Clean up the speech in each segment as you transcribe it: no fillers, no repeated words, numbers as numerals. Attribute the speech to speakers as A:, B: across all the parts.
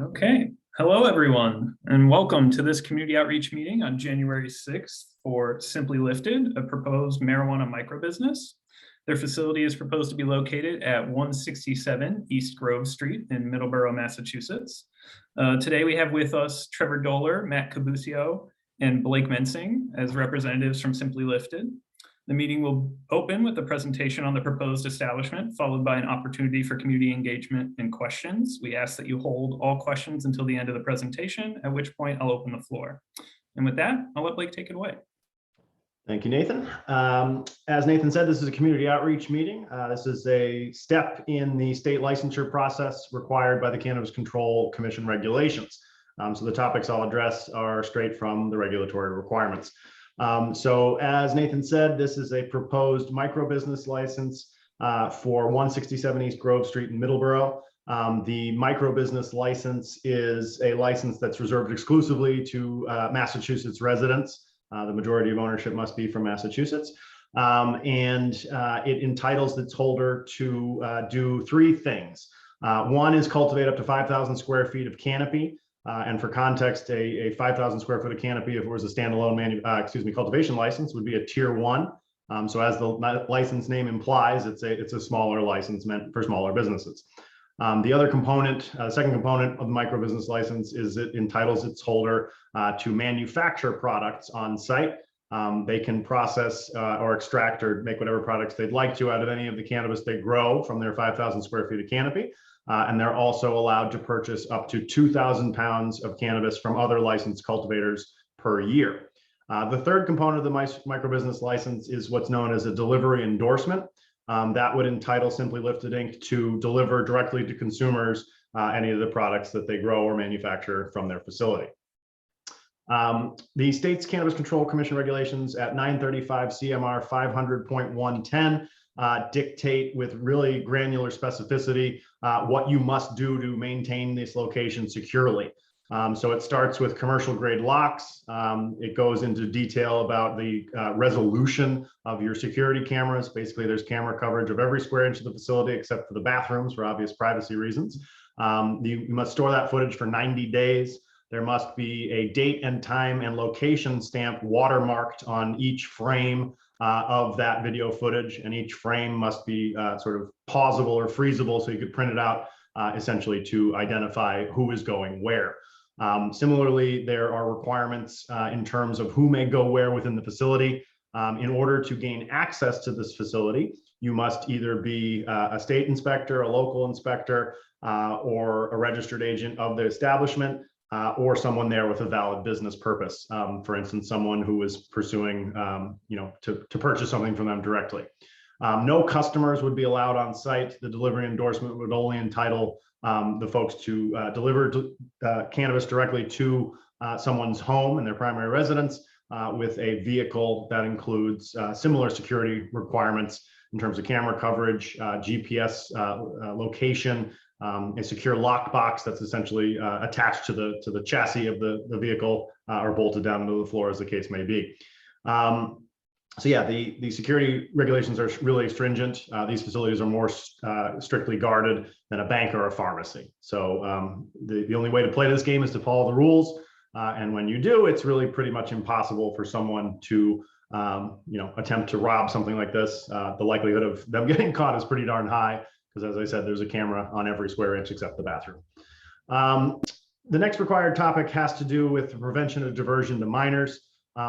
A: Okay, hello everyone, and welcome to this community outreach meeting on January 6th for Simply Lifted, a proposed marijuana microbusiness. Their facility is proposed to be located at 167 East Grove Street in Middleborough, Massachusetts. Today we have with us Trevor Doler, Matt Cabucio, and Blake Mensing as representatives from Simply Lifted. The meeting will open with a presentation on the proposed establishment, followed by an opportunity for community engagement and questions. We ask that you hold all questions until the end of the presentation, at which point I'll open the floor. And with that, I'll let Blake take it away.
B: Thank you, Nathan. As Nathan said, this is a community outreach meeting. This is a step in the state licensure process required by the Cannabis Control Commission regulations. So the topics I'll address are straight from the regulatory requirements. So as Nathan said, this is a proposed micro-business license for 167 East Grove Street in Middleborough. The micro-business license is a license that's reserved exclusively to Massachusetts residents. The majority of ownership must be from Massachusetts. It entitles its holder to do three things. One is cultivate up to 5,000 square feet of canopy. And for context, a 5,000 square foot of canopy, if it was a standalone cultivation license, would be a tier 1. So as the license name implies, it's a smaller license meant for smaller businesses. The other component, second component of the micro business license is it entitles its holder to manufacture products on site. They can process or extract or make whatever products they'd like to out of any of the cannabis they grow from their 5,000 square feet of canopy. And they're also allowed to purchase up to 2,000 pounds of cannabis from other licensed cultivators per year. The third component of the microbusiness license is what's known as a delivery endorsement. That would entitle Simply Lifted Inc. to deliver directly to consumers any of the products that they grow or manufacture from their facility. The state's Cannabis Control Commission regulations at 935 CMR 500.110 dictate with really granular specificity what you must do to maintain this location securely. So it starts with commercial grade locks. It goes into detail about the resolution of your security cameras. Basically, there's camera coverage of every square inch of the facility except for the bathrooms for obvious privacy reasons. You must store that footage for 90 days. There must be a date and time and location stamp watermarked on each frame of that video footage, and each frame must be sort of pausable or freezable so you could print it out essentially to identify who is going where. Similarly, there are requirements in terms of who may go where within the facility. In order to gain access to this facility, you must either be a state inspector, a local inspector, or a registered agent of the establishment, or someone there with a valid business purpose. For instance, someone who is pursuing, to purchase something from them directly. No customers would be allowed on site. The delivery endorsement would only entitle the folks to deliver cannabis directly to someone's home and their primary residence with a vehicle that includes similar security requirements in terms of camera coverage, GPS location, a secure lockbox that's essentially attached to the chassis of the vehicle or bolted down into the floor, as the case may be. So yeah, the security regulations are really stringent. These facilities are more strictly guarded than a bank or a pharmacy. So the only way to play this game is to follow the rules. And when you do, it's really pretty much impossible for someone to attempt to rob something like this. The likelihood of them getting caught is pretty darn high, because as I said, there's a camera on every square inch except the bathroom. The next required topic has to do with the prevention of diversion to minors.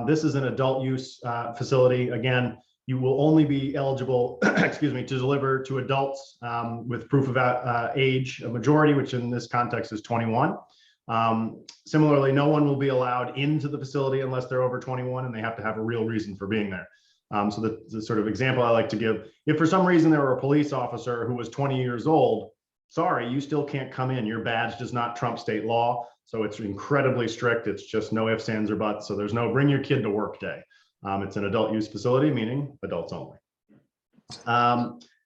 B: This is an adult use facility. Again, you will only be eligible, to deliver to adults with proof of age, a majority, which in this context is 21. Similarly, no one will be allowed into the facility unless they're over 21 and they have to have a real reason for being there. So the sort of example I like to give, if for some reason there were a police officer who was 20 years old, sorry, you still can't come in. Your badge does not trump state law. So it's incredibly strict. It's just no ifs, ands, or buts. So there's no bring your kid to work day. It's an adult use facility, meaning adults only.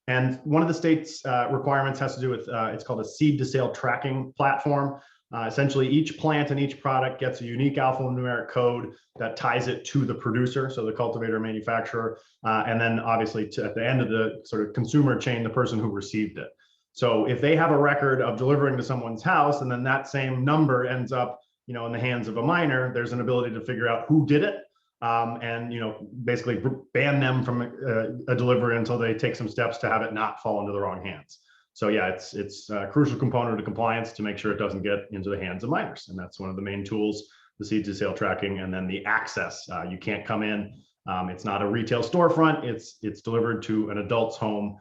B: And one of the state's requirements has to do with, it's called a seed to sale tracking platform. Essentially, each plant and each product gets a unique alphanumeric code that ties it to the producer, so the cultivator manufacturer, and then obviously at the end of the sort of consumer chain, the person who received it. So if they have a record of delivering to someone's house and then that same number ends up, in the hands of a minor, there's an ability to figure out who did it, and basically ban them from a delivery until they take some steps to have it not fall into the wrong hands. So yeah, it's a crucial component of compliance to make sure it doesn't get into the hands of minors, and that's one of the main tools: the seed to sale tracking, and then the access. You can't come in. It's not a retail storefront. It's delivered to an adult's home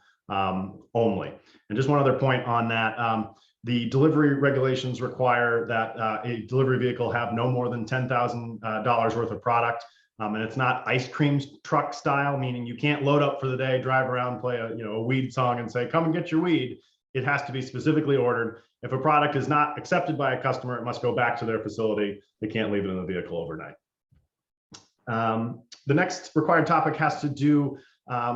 B: only. And just one other point on that. The delivery regulations require that a delivery vehicle have no more than $10,000 worth of product. And it's not ice cream truck style, meaning you can't load up for the day, drive around, play a weed song and say, come and get your weed. It has to be specifically ordered. If a product is not accepted by a customer, it must go back to their facility. They can't leave it in the vehicle overnight. The next required topic has to do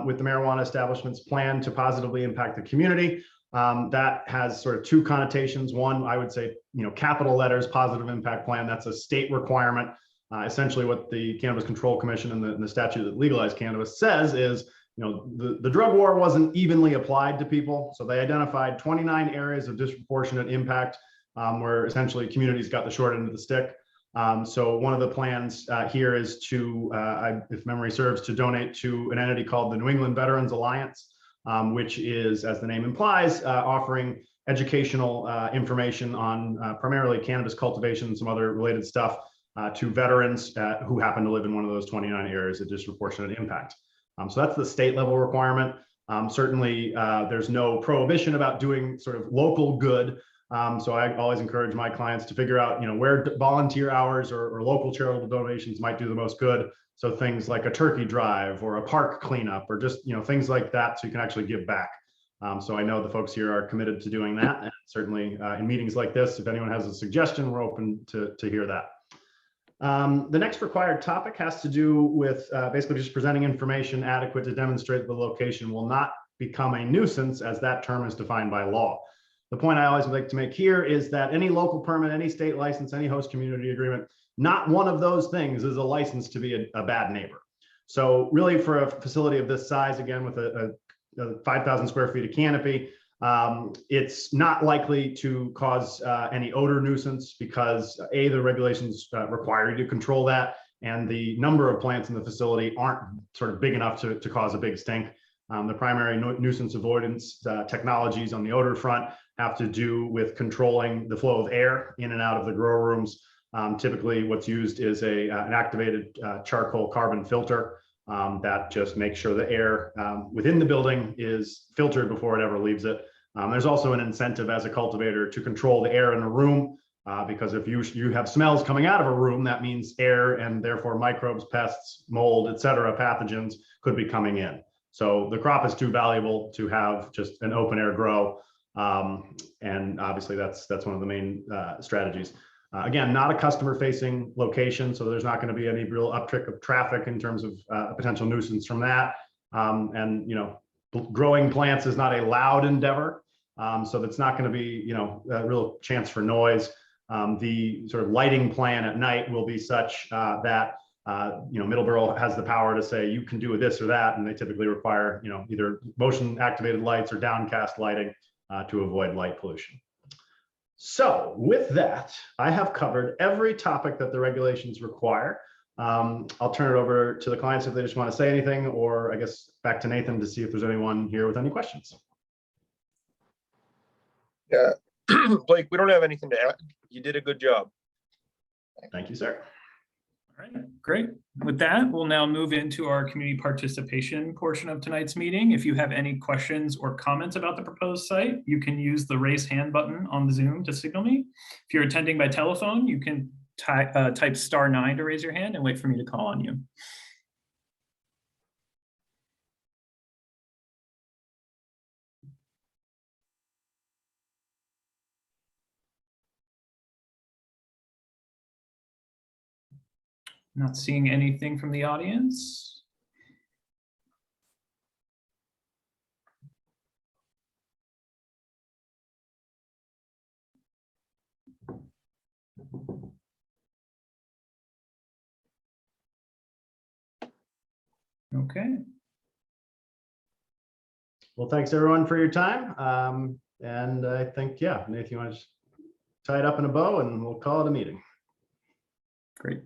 B: with the marijuana establishment's plan to positively impact the community. That has sort of two connotations. One, I would say, capital letters, positive impact plan. That's a state requirement. Essentially what the Cannabis Control Commission and the statute that legalized cannabis says is, the drug war wasn't evenly applied to people. So they identified 29 areas of disproportionate impact where essentially communities got the short end of the stick. So one of the plans here is to, if memory serves, to donate to an entity called the New England Veterans Alliance, which is, as the name implies, offering educational information on primarily cannabis cultivation and some other related stuff to veterans who happen to live in one of those 29 areas of disproportionate impact. So that's the state level requirement. Certainly, there's no prohibition about doing sort of local good. So I always encourage my clients to figure out, where volunteer hours or local charitable donations might do the most good. So things like a turkey drive or a park cleanup or just, things like that, so you can actually give back. So I know the folks here are committed to doing that. And certainly in meetings like this, if anyone has a suggestion, we're open to hear that. The next required topic has to do with basically just presenting information adequate to demonstrate the location will not become a nuisance, as that term is defined by law. The point I always like to make here is that any local permit, any state license, any host community agreement, not one of those things is a license to be a bad neighbor. So really, for a facility of this size, again, with a 5,000 square feet of canopy, it's not likely to cause any odor nuisance because the regulations require you to control that, and the number of plants in the facility aren't sort of big enough to cause a big stink. The primary nuisance avoidance technologies on the odor front have to do with controlling the flow of air in and out of the grow rooms. Typically, what's used is an activated charcoal carbon filter that just makes sure the air within the building is filtered before it ever leaves it. There's also an incentive as a cultivator to control the air in a room, because if you have smells coming out of a room, that means air and therefore microbes, pests, mold, etc., pathogens could be coming in. So the crop is too valuable to have just an open air grow. And obviously that's one of the main strategies. Again, not a customer facing location, so there's not going to be any real uptick of traffic in terms of a potential nuisance from that. And growing plants is not a loud endeavor, so that's not going to be a real chance for noise. The sort of lighting plan at night will be such that Middleborough has the power to say you can do this or that, and they typically require either motion activated lights or downcast lighting to avoid light pollution. So with that, I have covered every topic that the regulations require. I'll turn it over to the clients if they just want to say anything, or I guess back to Nathan to see if there's anyone here with any questions.
C: Yeah, Blake, we don't have anything to add. You did a good job.
B: Thank you, sir.
A: All right, great. With that, we'll now move into our community participation portion of tonight's meeting. If you have any questions or comments about the proposed site, you can use the raise hand button on the Zoom to signal me. If you're attending by telephone, you can type *9 to raise your hand and wait for me to call on you. Not seeing anything from the audience. Okay.
B: Well, thanks everyone for your time. And I think, yeah, Nathan, you want to just tie it up in a bow and we'll call it a meeting.
A: Great.